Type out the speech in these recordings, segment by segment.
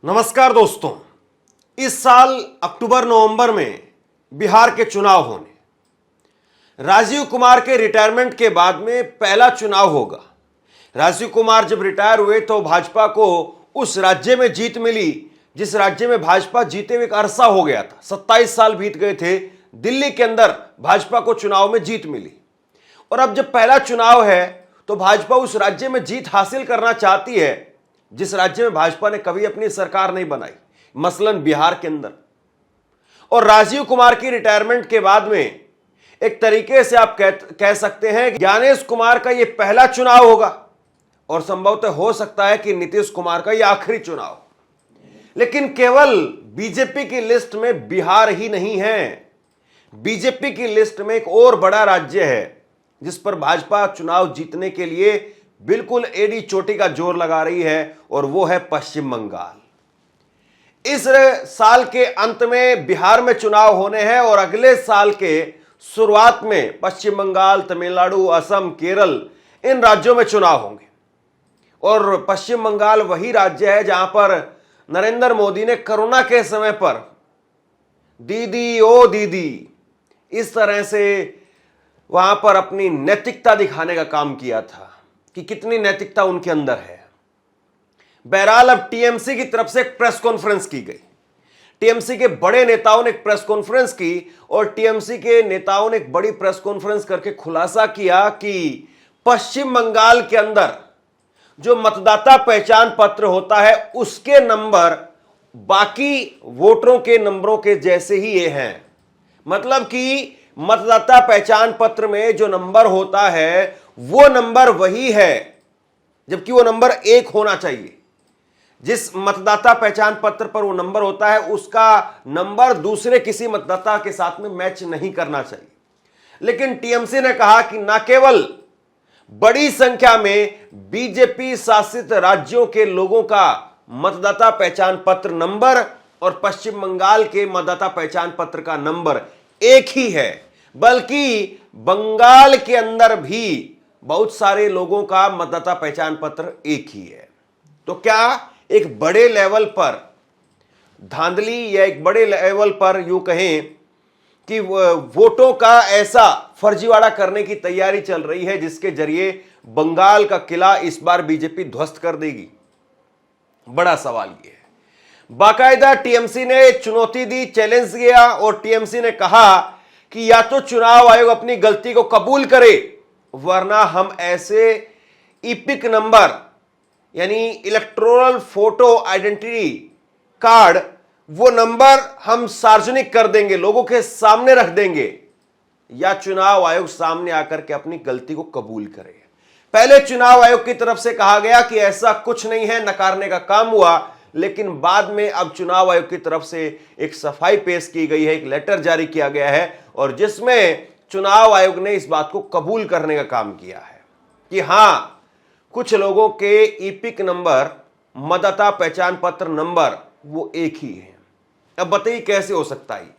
नमस्कार दोस्तों। इस साल अक्टूबर नवंबर में बिहार के चुनाव होने, राजीव कुमार के रिटायरमेंट के बाद में पहला चुनाव होगा। राजीव कुमार जब रिटायर हुए तो भाजपा को उस राज्य में जीत मिली जिस राज्य में भाजपा जीते हुए एक अरसा हो गया था। 27 साल बीत गए थे, दिल्ली के अंदर भाजपा को चुनाव में जीत मिली। और अब जब पहला चुनाव है तो भाजपा उस राज्य में जीत हासिल करना चाहती है जिस राज्य में भाजपा ने कभी अपनी सरकार नहीं बनाई, मसलन बिहार के अंदर। और राजीव कुमार की रिटायरमेंट के बाद में एक तरीके से आप कह सकते हैं ज्ञानेश कुमार का यह पहला चुनाव होगा और संभवतः हो सकता है कि नीतीश कुमार का यह आखिरी चुनाव। लेकिन केवल बीजेपी की लिस्ट में बिहार ही नहीं है, बीजेपी की लिस्ट में एक और बड़ा राज्य है जिस पर भाजपा चुनाव जीतने के लिए बिल्कुल एड़ी चोटी का जोर लगा रही है, और वो है पश्चिम बंगाल। इस साल के अंत में बिहार में चुनाव होने हैं और अगले साल के शुरुआत में पश्चिम बंगाल, तमिलनाडु, असम, केरल इन राज्यों में चुनाव होंगे। और पश्चिम बंगाल वही राज्य है जहां पर नरेंद्र मोदी ने कोरोना के समय पर दीदी ओ दीदी इस तरह से वहां पर अपनी नैतिकता दिखाने का काम किया था कि कितनी नैतिकता उनके अंदर है। बहरहाल अब टीएमसी की तरफ से एक प्रेस कॉन्फ्रेंस की गई। टीएमसी के बड़े नेताओं ने एक प्रेस कॉन्फ्रेंस की और टीएमसी के नेताओं ने एक बड़ी प्रेस कॉन्फ्रेंस करके खुलासा किया कि पश्चिम बंगाल के अंदर जो मतदाता पहचान पत्र होता है उसके नंबर बाकी वोटरों के नंबरों के जैसे ही ये हैं। मतलब कि मतदाता पहचान पत्र में जो नंबर होता है वो नंबर वही है, जबकि वो नंबर 1 होना चाहिए। जिस मतदाता पहचान पत्र पर वो नंबर होता है उसका नंबर दूसरे किसी मतदाता के साथ में मैच नहीं करना चाहिए। लेकिन टीएमसी ने कहा कि न केवल बड़ी संख्या में बीजेपी शासित राज्यों के लोगों का मतदाता पहचान पत्र नंबर और पश्चिम बंगाल के मतदाता पहचान पत्र का नंबर एक ही है, बल्कि बंगाल के अंदर भी बहुत सारे लोगों का मतदाता पहचान पत्र एक ही है। तो क्या एक बड़े लेवल पर धांधली या एक बड़े लेवल पर यूं कहें कि वोटों का ऐसा फर्जीवाड़ा करने की तैयारी चल रही है जिसके जरिए बंगाल का किला इस बार बीजेपी ध्वस्त कर देगी? बड़ा सवाल यह है। बाकायदा टीएमसी ने चुनौती दी, चैलेंज किया और टीएमसी ने कहा कि या तो चुनाव आयोग अपनी गलती को कबूल करे वरना हम ऐसे इपिक नंबर यानी इलेक्टोरल फोटो आइडेंटिटी कार्ड वो नंबर हम सार्वजनिक कर देंगे, लोगों के सामने रख देंगे, या चुनाव आयोग सामने आकर के अपनी गलती को कबूल करे। पहले चुनाव आयोग की तरफ से कहा गया कि ऐसा कुछ नहीं है, नकारने का काम हुआ। लेकिन बाद में अब चुनाव आयोग की तरफ से एक सफाई पेश की गई है, एक लेटर जारी किया गया है और जिसमें चुनाव आयोग ने इस बात को कबूल करने का काम किया है कि हां, कुछ लोगों के ईपिक नंबर, मतदाता पहचान पत्र नंबर वो एक ही है। अब बताइए कैसे हो सकता है?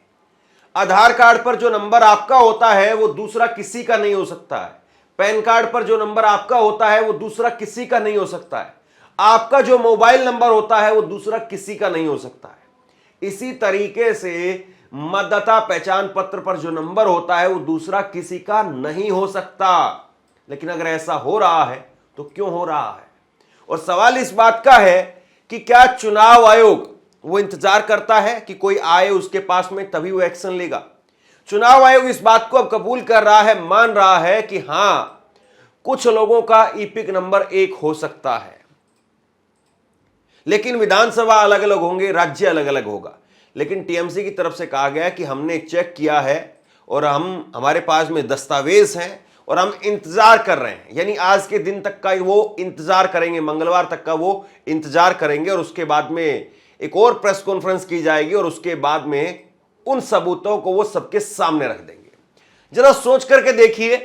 आधार कार्ड पर जो नंबर आपका होता है वो दूसरा किसी का नहीं हो सकता है। पैन कार्ड पर जो नंबर आपका होता है वो दूसरा किसी का नहीं हो सकता है। आपका जो मोबाइल नंबर होता है वो दूसरा किसी का नहीं हो सकता है। इसी तरीके से मतदाता पहचान पत्र पर जो नंबर होता है वो दूसरा किसी का नहीं हो सकता। लेकिन अगर ऐसा हो रहा है तो क्यों हो रहा है? और सवाल इस बात का है कि क्या चुनाव आयोग वो इंतजार करता है कि कोई आए उसके पास में तभी वो एक्शन लेगा? चुनाव आयोग इस बात को अब कबूल कर रहा है, मान रहा है कि हां, कुछ लोगों का ईपिक नंबर 1 हो सकता है, लेकिन विधानसभा अलग अलग होंगे, राज्य अलग अलग होगा। लेकिन टीएमसी की तरफ से कहा गया कि हमने चेक किया है और हमारे पास में दस्तावेज हैं और हम इंतजार कर रहे हैं, यानी आज के दिन तक का वो इंतजार करेंगे, मंगलवार तक का वो इंतजार करेंगे और उसके बाद में एक और प्रेस कॉन्फ्रेंस की जाएगी और उसके बाद में उन सबूतों को वो सबके सामने रख देंगे। जरा सोच करके देखिए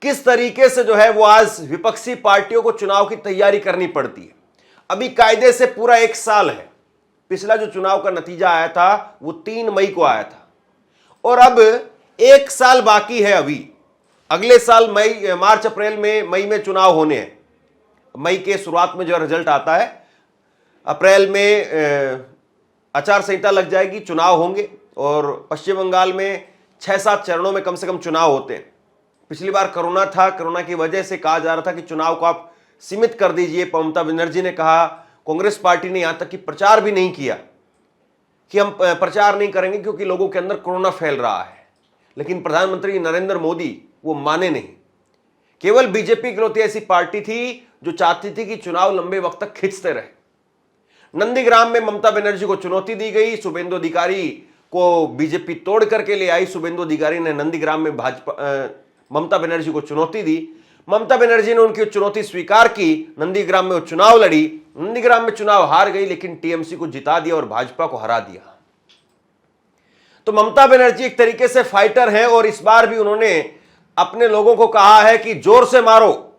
किस तरीके से जो है वो आज विपक्षी पार्टियों को चुनाव की तैयारी करनी पड़ती है। अभी कायदे से पूरा 1 साल है। पिछला जो चुनाव का नतीजा आया था वो 3 मई को आया था और अब 1 साल बाकी है। अभी अगले साल मई में चुनाव होने हैं। मई के शुरुआत में जो रिजल्ट आता है अप्रैल में आचार संहिता लग जाएगी, चुनाव होंगे और पश्चिम बंगाल में 6-7 चरणों में कम से कम चुनाव होते हैं। पिछली बार कोरोना था, कोरोना की वजह से कहा जा रहा था कि चुनाव को आप सीमित कर दीजिए। ममता बनर्जी ने कहा, कांग्रेस पार्टी ने यहां तक कि प्रचार भी नहीं किया कि हम प्रचार नहीं करेंगे क्योंकि लोगों के अंदर कोरोना फैल रहा है। लेकिन प्रधानमंत्री नरेंद्र मोदी वो माने नहीं। केवल बीजेपी इकलौती ऐसी पार्टी थी जो चाहती थी कि चुनाव लंबे वक्त तक खींचते रहे। नंदीग्राम में ममता बनर्जी को चुनौती दी गई, शुभेंदु अधिकारी को बीजेपी तोड़ करके ले आई। शुभेंदु अधिकारी ने नंदीग्राम में ममता बनर्जी को चुनौती दी। ममता बनर्जी ने उनकी चुनौती स्वीकार की, नंदीग्राम में वो चुनाव लड़ी, नंदीग्राम में चुनाव हार गई, लेकिन टीएमसी को जिता दिया और भाजपा को हरा दिया। तो ममता बनर्जी एक तरीके से फाइटर हैं और इस बार भी उन्होंने अपने लोगों को कहा है कि जोर से मारो,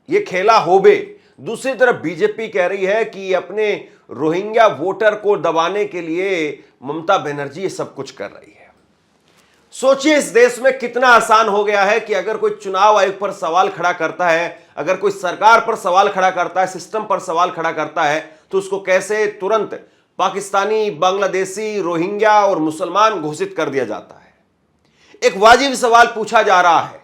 ये खेला होबे। दूसरी तरफ बीजेपी कह रही है कि अपने रोहिंग्या वोटर को दबाने के लिए ममता बनर्जी ये सब कुछ कर रही है। सोचिए इस देश में कितना आसान हो गया है कि अगर कोई चुनाव आयोग पर सवाल खड़ा करता है, अगर कोई सरकार पर सवाल खड़ा करता है, सिस्टम पर सवाल खड़ा करता है, तो उसको कैसे तुरंत पाकिस्तानी, बांग्लादेशी, रोहिंग्या और मुसलमान घोषित कर दिया जाता है। एक वाजिब सवाल पूछा जा रहा है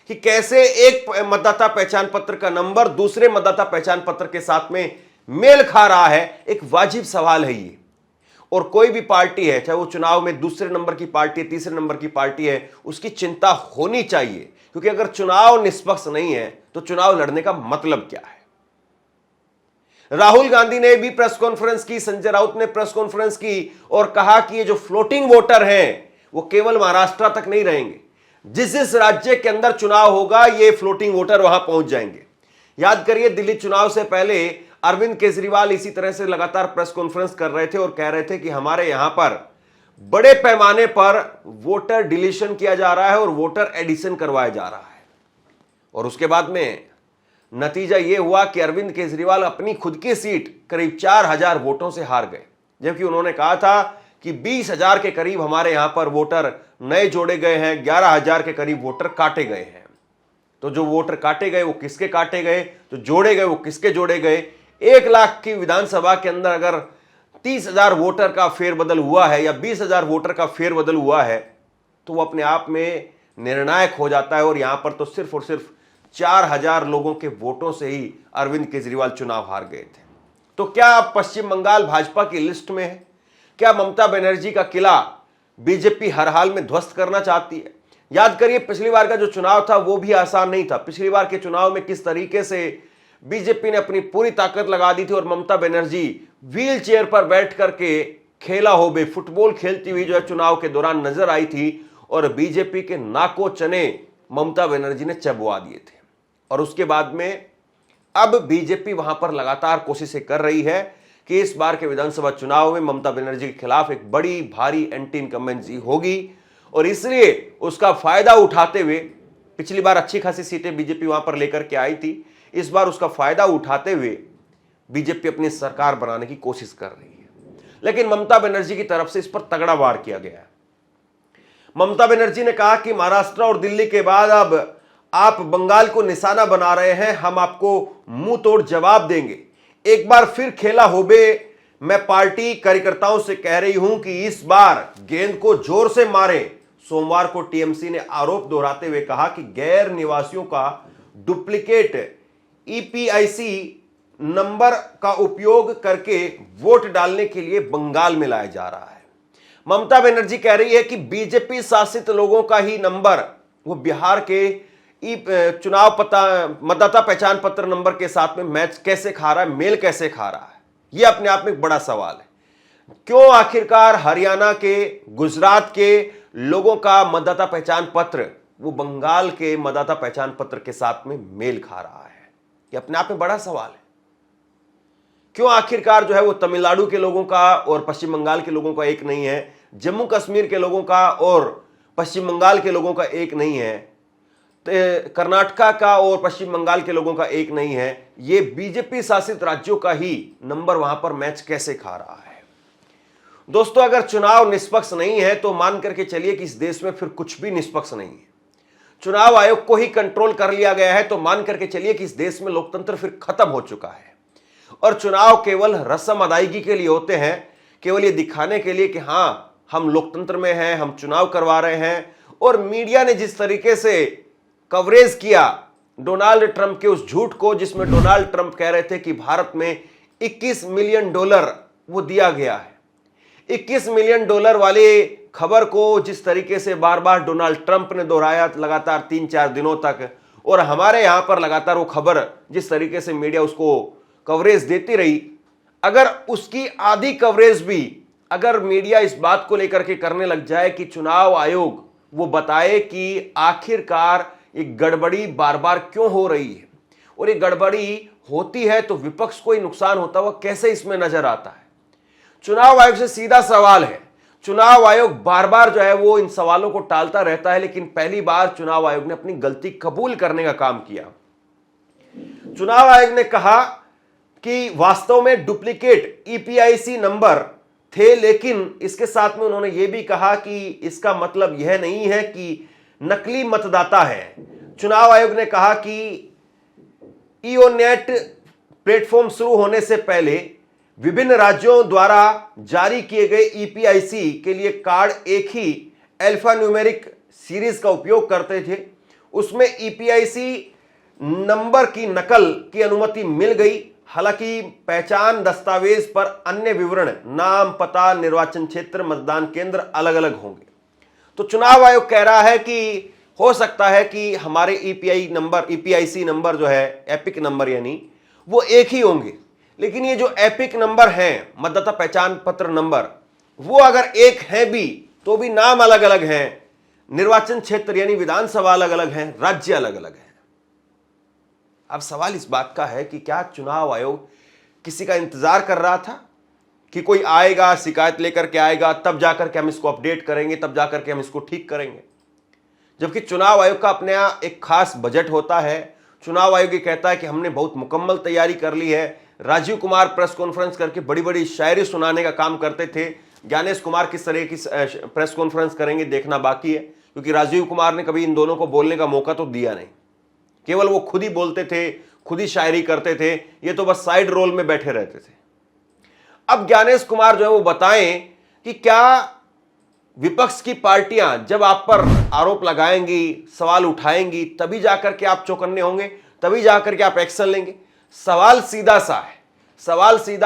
कि कैसे एक मतदाता पहचान पत्र का नंबर दूसरे मतदाता पहचान पत्र के साथ में मेल खा रहा है। एक वाजिब सवाल है ये। और कोई भी पार्टी है, चाहे वो चुनाव में दूसरे नंबर की पार्टी है, तीसरे नंबर की पार्टी है, उसकी चिंता होनी चाहिए, क्योंकि अगर चुनाव निष्पक्ष नहीं है तो चुनाव लड़ने का मतलब क्या है। राहुल गांधी ने भी प्रेस कॉन्फ्रेंस की, संजय राउत ने प्रेस कॉन्फ्रेंस की और कहा कि ये जो फ्लोटिंग वोटर हैं वो केवल महाराष्ट्र तक नहीं रहेंगे, जिस जिस राज्य के अंदर चुनाव होगा ये फ्लोटिंग वोटर वहां पहुंच जाएंगे। याद करिए, दिल्ली चुनाव से पहले अरविंद केजरीवाल इसी तरह से लगातार प्रेस कॉन्फ्रेंस कर रहे थे और कह रहे थे कि हमारे यहां पर बड़े पैमाने पर वोटर डिलीशन किया जा रहा है और वोटर एडिशन करवाया जा रहा है। और उसके बाद में नतीजा यह हुआ कि अरविंद केजरीवाल अपनी खुद की सीट करीब 4000 वोटों से हार गए, जबकि उन्होंने कहा था कि 20,000 के करीब हमारे यहां पर वोटर नए जोड़े गए हैं, 11,000 के करीब वोटर काटे गए हैं। तो जो वोटर काटे गए वो किसके काटे गए, जो जोड़े गए वो किसके जोड़े गए। 1 लाख की विधानसभा के अंदर अगर 30,000 वोटर का फेरबदल हुआ है या 20,000 वोटर का फेरबदल हुआ है तो वो अपने आप में निर्णायक हो जाता है। और यहां पर तो सिर्फ और सिर्फ 4,000 लोगों के वोटों से ही अरविंद केजरीवाल चुनाव हार गए थे। तो क्या पश्चिम बंगाल भाजपा की लिस्ट में है? क्या ममता बनर्जी का किला बीजेपी हर हाल में ध्वस्त करना चाहती है? याद करिए, पिछली बार का जो चुनाव था वो भी आसान नहीं था। पिछली बार के चुनाव में किस तरीके से बीजेपी ने अपनी पूरी ताकत लगा दी थी और ममता बनर्जी व्हील चेयर पर बैठ करके खेला होबे फुटबॉल खेलती हुई जो है चुनाव के दौरान नजर आई थी और बीजेपी के नाको चने ममता बनर्जी ने चबवा दिए थे। और उसके बाद में अब बीजेपी वहां पर लगातार कोशिशें कर रही है कि इस बार के विधानसभा चुनाव में ममता बनर्जी के खिलाफ एक बड़ी भारी एंटी इनकम्बेंसी होगी और इसलिए उसका फायदा उठाते हुए, पिछली बार अच्छी खासी सीटें बीजेपी वहां पर लेकर के आई थी, इस बार उसका फायदा उठाते हुए बीजेपी अपनी सरकार बनाने की कोशिश कर रही है। लेकिन ममता बनर्जी की तरफ से इस पर तगड़ा वार किया गया है। ममता बनर्जी ने कहा कि महाराष्ट्र और दिल्ली के बाद अब आप बंगाल को निशाना बना रहे हैं, हम आपको मुंह तोड़ जवाब देंगे। एक बार फिर खेला होबे। मैं पार्टी कार्यकर्ताओं से कह रही हूं कि इस बार गेंद को जोर से मारें। सोमवार को टीएमसी ने आरोप दोहराते हुए कहा कि गैर निवासियों का डुप्लीकेट ईपीआईसी नंबर का उपयोग करके वोट डालने के लिए बंगाल में लाया जा रहा है। ममता बनर्जी कह रही है कि बीजेपी शासित लोगों का ही नंबर वो बिहार के चुनाव मतदाता पहचान पत्र नंबर के साथ में मैच कैसे खा रहा है, मेल कैसे खा रहा है। यह अपने आप में एक बड़ा सवाल है। क्यों आखिरकार हरियाणा के, गुजरात के लोगों का मतदाता पहचान पत्र वो बंगाल के मतदाता पहचान पत्र के साथ में मेल खा रहा है? यह अपने आप में बड़ा सवाल है। क्यों आखिरकार जो है वो तमिलनाडु के लोगों का और पश्चिम बंगाल के लोगों का एक नहीं है, जम्मू कश्मीर के लोगों का और पश्चिम बंगाल के लोगों का एक नहीं है, कर्नाटका का और पश्चिम बंगाल के लोगों का एक नहीं है। ये बीजेपी शासित राज्यों का ही नंबर वहां पर मैच कैसे खा रहा है? दोस्तों, अगर चुनाव निष्पक्ष नहीं है तो मान करके चलिए कि इस देश में फिर कुछ भी निष्पक्ष नहीं है। चुनाव आयोग को ही कंट्रोल कर लिया गया है तो मान करके चलिए कि इस देश में लोकतंत्र फिर खत्म हो चुका है। और चुनाव केवल रस्म अदायगी के लिए होते हैं, केवल ये दिखाने के लिए कि हां हम लोकतंत्र में हैं, हम चुनाव करवा रहे हैं। और मीडिया ने जिस तरीके से कवरेज किया डोनाल्ड ट्रंप के उस झूठ को, जिसमें डोनाल्ड ट्रंप कह रहे थे कि भारत में $21 मिलियन वो दिया गया है, $21 मिलियन वाले खबर को जिस तरीके से बार बार डोनाल्ड ट्रंप ने दोहराया लगातार 3-4 दिनों तक, और हमारे यहां पर लगातार वो खबर जिस तरीके से मीडिया उसको कवरेज देती रही, अगर उसकी आधी कवरेज भी अगर मीडिया इस बात को लेकर के करने लग जाए कि चुनाव आयोग वो बताए कि आखिरकार एक गड़बड़ी बार बार क्यों हो रही है, और ये गड़बड़ी होती है तो विपक्ष को ही नुकसान होता हुआ कैसे इसमें नजर आता है। चुनाव आयोग से सीधा सवाल है, चुनाव आयोग बार बार जो है वो इन सवालों को टालता रहता है, लेकिन पहली बार चुनाव आयोग ने अपनी गलती कबूल करने का काम किया। चुनाव आयोग ने कहा कि वास्तव में डुप्लीकेट ईपीआईसी नंबर थे, लेकिन इसके साथ में उन्होंने यह भी कहा कि इसका मतलब यह नहीं है कि नकली मतदाता है। चुनाव आयोग ने कहा कि ईओनेट प्लेटफॉर्म शुरू होने से पहले विभिन्न राज्यों द्वारा जारी किए गए ईपीआईसी के लिए कार्ड एक ही अल्फान्यूमेरिक सीरीज का उपयोग करते थे, उसमें ईपीआईसी नंबर की नकल की अनुमति मिल गई। हालांकि पहचान दस्तावेज पर अन्य विवरण, नाम, पता, निर्वाचन क्षेत्र, मतदान केंद्र अलग अलग होंगे। तो चुनाव आयोग कह रहा है कि हो सकता है कि हमारे ईपीआईसी नंबर जो है, एपिक नंबर यानी, वो एक ही होंगे, लेकिन ये जो एपिक नंबर हैं, मतदाता पहचान पत्र नंबर, वो अगर एक है भी तो भी नाम अलग अलग हैं, निर्वाचन क्षेत्र यानी विधानसभा अलग अलग हैं, राज्य अलग अलग है। अब सवाल इस बात का है कि क्या चुनाव आयोग किसी का इंतजार कर रहा था कि कोई आएगा, शिकायत लेकर के आएगा, तब जाकर के हम इसको अपडेट करेंगे, तब जाकर के हम इसको ठीक करेंगे, जबकि चुनाव आयोग का अपने यहाँ एक खास बजट होता है। चुनाव आयोग ये कहता है कि हमने बहुत मुकम्मल तैयारी कर ली है। राजीव कुमार प्रेस कॉन्फ्रेंस करके बड़ी बड़ी शायरी सुनाने का काम करते थे, ज्ञानेश कुमार किस तरह की प्रेस कॉन्फ्रेंस करेंगे देखना बाकी है, क्योंकि राजीव कुमार ने कभी इन दोनों को बोलने का मौका तो दिया नहीं, केवल वो खुद ही बोलते थे, खुद ही शायरी करते थे, ये तो बस साइड रोल में बैठे रहते थे। अब ज्ञानेश कुमार जो है वो बताएं कि क्या विपक्ष की पार्टियां जब आप पर आरोप लगाएंगी, सवाल उठाएंगी, तभी जाकर के आप चौकन्ने होंगे, तभी जाकर के आप एक्शन लेंगे। सवाल सीधा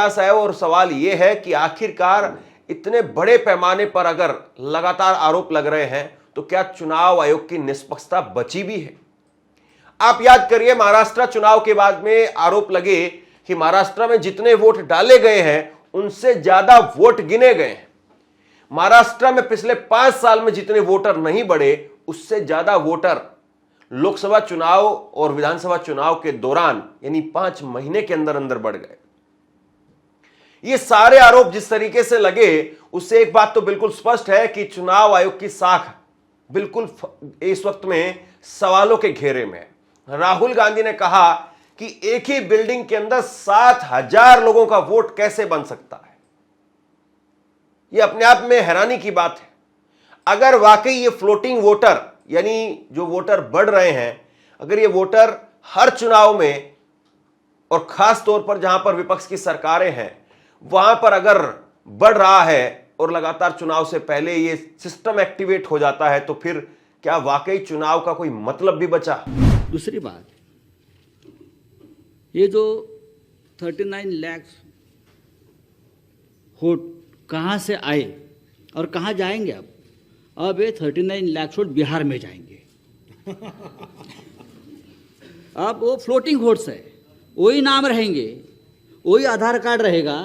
सा है और सवाल यह है कि आखिरकार इतने बड़े पैमाने पर अगर लगातार आरोप लग रहे हैं तो क्या चुनाव आयोग की निष्पक्षता बची भी है? आप याद करिए, महाराष्ट्र चुनाव के बाद में आरोप लगे कि महाराष्ट्र में जितने वोट डाले गए हैं उनसे ज्यादा वोट गिने गए हैं। महाराष्ट्र में पिछले 5 साल में जितने वोटर नहीं बढ़े, उससे ज्यादा वोटर लोकसभा चुनाव और विधानसभा चुनाव के दौरान यानी 5 महीने के अंदर अंदर बढ़ गए। ये सारे आरोप जिस तरीके से लगे, उससे एक बात तो बिल्कुल स्पष्ट है कि चुनाव आयोग की साख बिल्कुल इस वक्त में सवालों के घेरे में है। राहुल गांधी ने कहा कि एक ही बिल्डिंग के अंदर 7,000 लोगों का वोट कैसे बन सकता है। यह अपने आप में हैरानी की बात है। अगर वाकई ये फ्लोटिंग वोटर यानी जो वोटर बढ़ रहे हैं, अगर ये वोटर हर चुनाव में और खास तौर पर जहां पर विपक्ष की सरकारें हैं वहां पर अगर बढ़ रहा है और लगातार चुनाव से पहले ये सिस्टम एक्टिवेट हो जाता है, तो फिर क्या वाकई चुनाव का कोई मतलब भी बचा? दूसरी बात, ये जो 39 लाख वोट कहाँ से आए और कहाँ जाएंगे? अब ये 39 लाख वोट बिहार में जाएंगे। अब वो फ्लोटिंग वोट्स है, वही नाम रहेंगे, वही आधार कार्ड रहेगा,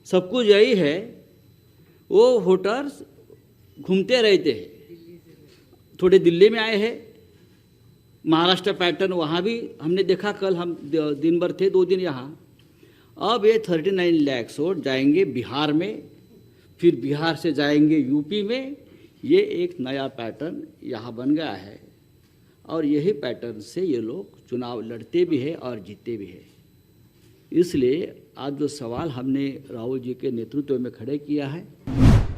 सब कुछ यही है। वो वोटर्स घूमते रहते हैं, थोड़े दिल्ली में आए हैं, महाराष्ट्र पैटर्न वहाँ भी हमने देखा, कल हम दिन भर थे 2 दिन यहाँ। अब ये 39 लाख वोट जाएंगे बिहार में, फिर बिहार से जाएंगे यूपी में। ये एक नया पैटर्न यहाँ बन गया है और यही पैटर्न से ये लोग चुनाव लड़ते भी हैं और जीतते भी हैं। इसलिए आज जो सवाल हमने राहुल जी के नेतृत्व में खड़े किया है,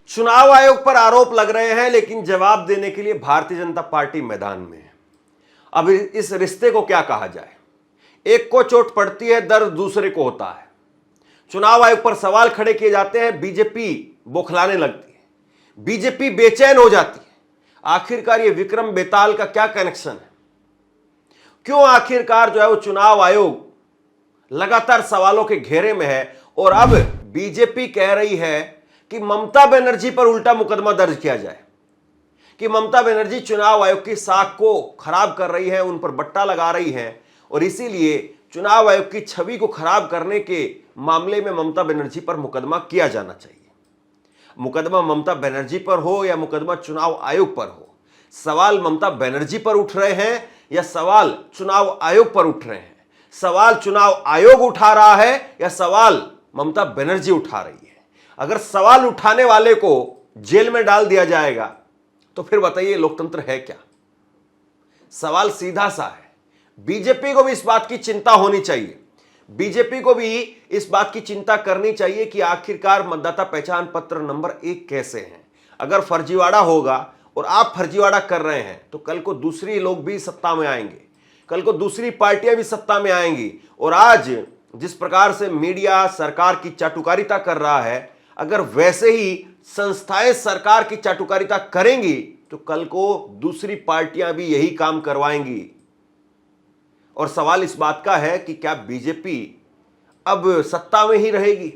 चुनाव आयोग पर आरोप लग रहे हैं, लेकिन जवाब देने के लिए भारतीय जनता पार्टी मैदान में है। अब इस रिश्ते को क्या कहा जाए? एक को चोट पड़ती है, दर्द दूसरे को होता है। चुनाव आयोग पर सवाल खड़े किए जाते हैं, बीजेपी बौखलाने लगती है, बीजेपी बेचैन हो जाती है। आखिरकार ये विक्रम बेताल का क्या कनेक्शन है? क्यों आखिरकार जो है वो चुनाव आयोग लगातार सवालों के घेरे में है? और अब बीजेपी कह रही है कि ममता बनर्जी पर उल्टा मुकदमा दर्ज किया जाए, कि ममता बनर्जी चुनाव आयोग की साख को खराब कर रही है, उन पर बट्टा लगा रही है, और इसीलिए चुनाव आयोग की छवि को खराब करने के मामले में ममता बनर्जी पर मुकदमा किया जाना चाहिए। मुकदमा ममता बनर्जी पर हो या मुकदमा चुनाव आयोग पर हो, सवाल ममता बनर्जी पर उठ रहे हैं या सवाल चुनाव आयोग पर उठ रहे हैं? सवाल चुनाव आयोग उठा रहा है या सवाल ममता बनर्जी उठा रही है? अगर सवाल उठाने वाले को जेल में डाल दिया जाएगा तो फिर बताइए लोकतंत्र है क्या? सवाल सीधा सा है। बीजेपी को भी इस बात की चिंता होनी चाहिए, बीजेपी को भी इस बात की चिंता करनी चाहिए कि आखिरकार मतदाता पहचान पत्र नंबर 1 कैसे हैं। अगर फर्जीवाड़ा होगा और आप फर्जीवाड़ा कर रहे हैं तो कल को दूसरी लोग भी सत्ता में आएंगे, कल को दूसरी पार्टियां भी सत्ता में आएंगी। और आज जिस प्रकार से मीडिया सरकार की चाटुकारिता कर रहा है, अगर वैसे ही संस्थाएं सरकार की चाटुकारिता करेंगी तो कल को दूसरी पार्टियां भी यही काम करवाएंगी। और सवाल इस बात का है कि क्या बीजेपी अब सत्ता में ही रहेगी,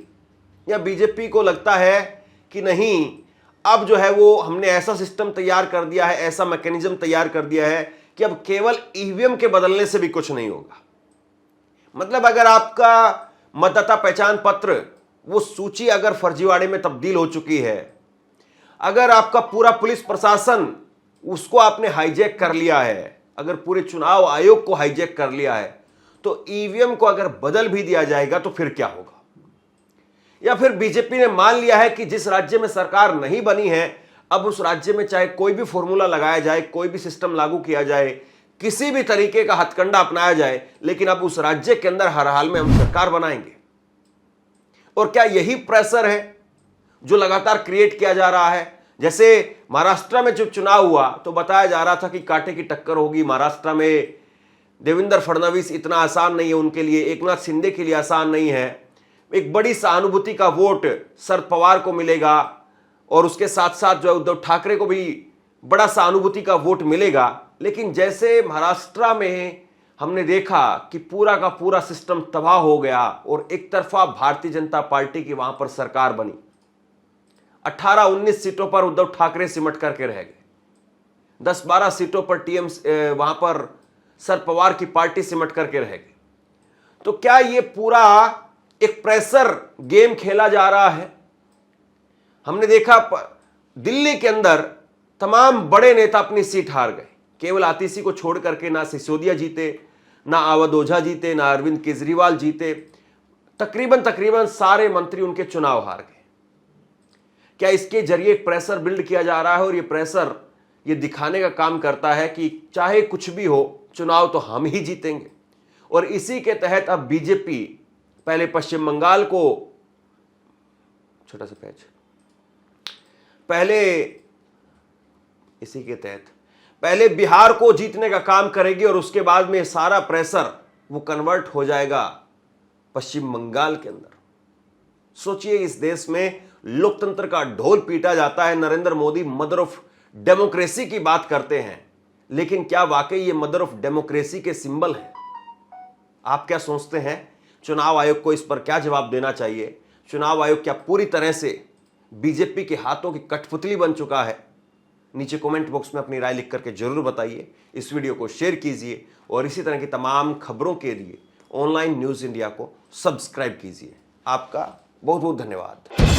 या बीजेपी को लगता है कि नहीं, अब जो है वो हमने ऐसा सिस्टम तैयार कर दिया है, ऐसा मैकेनिज्म तैयार कर दिया है कि अब केवल ईवीएम के बदलने से भी कुछ नहीं होगा। मतलब अगर आपका मतदाता पहचान पत्र, वो सूची अगर फर्जीवाड़े में तब्दील हो चुकी है, अगर आपका पूरा पुलिस प्रशासन उसको आपने हाईजैक कर लिया है, अगर पूरे चुनाव आयोग को हाईजैक कर लिया है, तो ईवीएम को अगर बदल भी दिया जाएगा तो फिर क्या होगा? या फिर बीजेपी ने मान लिया है कि जिस राज्य में सरकार नहीं बनी है, अब उस राज्य में चाहे कोई भी फॉर्मूला लगाया जाए, कोई भी सिस्टम लागू किया जाए, किसी भी तरीके का हथकंडा अपनाया जाए, लेकिन अब उस राज्य के अंदर हर हाल में हम सरकार बनाएंगे। और क्या यही प्रेशर है जो लगातार क्रिएट किया जा रहा है? जैसे महाराष्ट्र में जब चुनाव हुआ तो बताया जा रहा था कि कांटे की टक्कर होगी, महाराष्ट्र में देवेंद्र फडणवीस इतना आसान नहीं है उनके लिए, एकनाथ शिंदे के लिए आसान नहीं है, एक बड़ी सहानुभूति का वोट शरद पवार को मिलेगा और उसके साथ साथ जो है उद्धव ठाकरे को भी बड़ा सहानुभूति का वोट मिलेगा। लेकिन जैसे महाराष्ट्र में हमने देखा कि पूरा का पूरा सिस्टम तबाह हो गया और एक तरफा भारतीय जनता पार्टी की वहां पर सरकार बनी, 18-19 सीटों पर उद्धव ठाकरे सिमट करके रह गए, 10-12 सीटों पर वहां पर शरद पवार की पार्टी सिमट करके रह गई। तो क्या ये पूरा एक प्रेशर गेम खेला जा रहा है? हमने देखा दिल्ली के अंदर तमाम बड़े नेता अपनी सीट हार गए, केवल आतिशी को छोड़ करके। ना सिसोदिया जीते, ना अवध ओझा जीते, ना अरविंद केजरीवाल जीते, तकरीबन सारे मंत्री उनके चुनाव हार गए। क्या इसके जरिए एक प्रेशर बिल्ड किया जा रहा है? और ये प्रेशर ये दिखाने का काम करता है कि चाहे कुछ भी हो, चुनाव तो हम ही जीतेंगे। और इसी के तहत अब बीजेपी पहले पश्चिम बंगाल को, छोटा सा पैच, पहले इसी के तहत पहले बिहार को जीतने का काम करेगी और उसके बाद में सारा प्रेशर वो कन्वर्ट हो जाएगा पश्चिम बंगाल के अंदर। सोचिए, इस देश में लोकतंत्र का ढोल पीटा जाता है, Narendra Modi mother of democracy की बात करते हैं, लेकिन क्या वाकई ये मदर ऑफ डेमोक्रेसी के सिंबल है? आप क्या सोचते हैं? चुनाव आयोग को इस पर क्या जवाब देना चाहिए? चुनाव आयोग क्या पूरी तरह से बीजेपी के हाथों की कठपुतली बन चुका है? नीचे कमेंट बॉक्स में अपनी राय लिख करके जरूर बताइए। इस वीडियो को शेयर कीजिए और इसी तरह की तमाम खबरों के लिए ऑनलाइन न्यूज़ इंडिया को सब्सक्राइब कीजिए। आपका बहुत बहुत धन्यवाद।